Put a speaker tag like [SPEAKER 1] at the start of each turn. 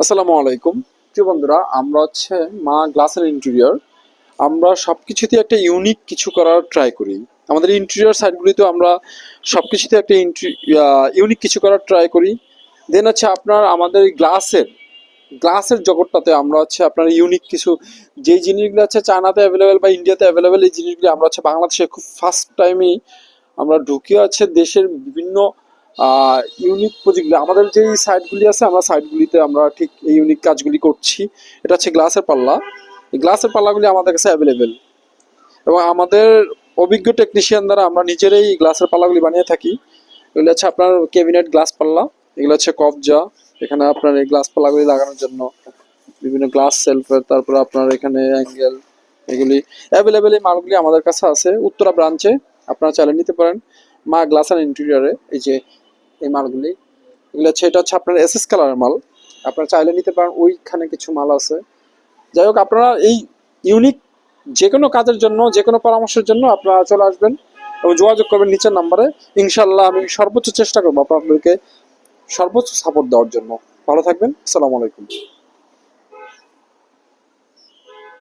[SPEAKER 1] আসসালামু আলাইকুম প্রিয় বন্ধুরা, আমরা হচ্ছে মা গ্লাসের ইন্টেরিয়র। আমরা সবকিছুতে একটা ইউনিক কিছু করার ট্রাই করি। আমাদের ইন্টেরিয়র সাইটগুলিতে আমরা সবকিছুতে একটা ইউনিক কিছু করার ট্রাই করি। দেন হচ্ছে আপনার আমাদের গ্লাসের গ্লাসের জগৎটাতে আমরা হচ্ছে আপনার ইউনিক কিছু যেই জিনিসগুলো হচ্ছে চায়নাতে অ্যাভেলেবেল বা ইন্ডিয়াতে অ্যাভেলেবেল, এই জিনিসগুলি আমরা হচ্ছে বাংলাদেশে খুব ফার্স্ট টাইমেই আমরা ঢুকে আছে দেশের বিভিন্ন ইউনিক প্রজেক্টগুলি। আমাদের যেই সাইটগুলি আছে, আমরা সাইটগুলিতে আমরা ঠিক এই ইউনিক কাজগুলি করছি। এটা হচ্ছে গ্লাসের পাল্লা। এই গ্লাসের পাল্লাগুলি আমাদের কাছে অ্যাভেলেবেল এবং আমাদের অভিজ্ঞ টেকনিশিয়ান দ্বারা আমরা নিজেরাই গ্লাসের পাল্লাগুলি বানিয়ে থাকি। এগুলো হচ্ছে আপনার ক্যাবিনেট গ্লাস পাল্লা, এগুলো হচ্ছে কবজা। এখানে আপনার এই গ্লাস পাল্লাগুলি লাগানোর জন্য বিভিন্ন গ্লাস সেলফের, তারপরে আপনার এখানে অ্যাঙ্গেল, এগুলি অ্যাভেলেবেল। এই মালগুলি আমাদের কাছে আছে উত্তরা ব্রাঞ্চে, আপনারা চাইলে নিতে পারেন। মা গ্লাস অ্যান্ড ইন্টেরিয়রে এই যে এই মালগুলি, এগুলো হচ্ছে এটা হচ্ছে আপনার এসএস কালারের মাল, আপনারা চাইলে নিতে পারেন। ওইখানে কিছু মাল আছে। যাই হোক, আপনারা এই ইউনিক যে কোনো কাজের জন্য, যে কোনো পরামর্শের জন্য আপনারা চলে আসবেন এবং যোগাযোগ করবেন নিচের নাম্বারে। ইনশাল্লাহ আমি সর্বোচ্চ চেষ্টা করবো আপনাদেরকে সর্বোচ্চ সাপোর্ট দেওয়ার জন্য। ভালো থাকবেন। আসসালামু আলাইকুম।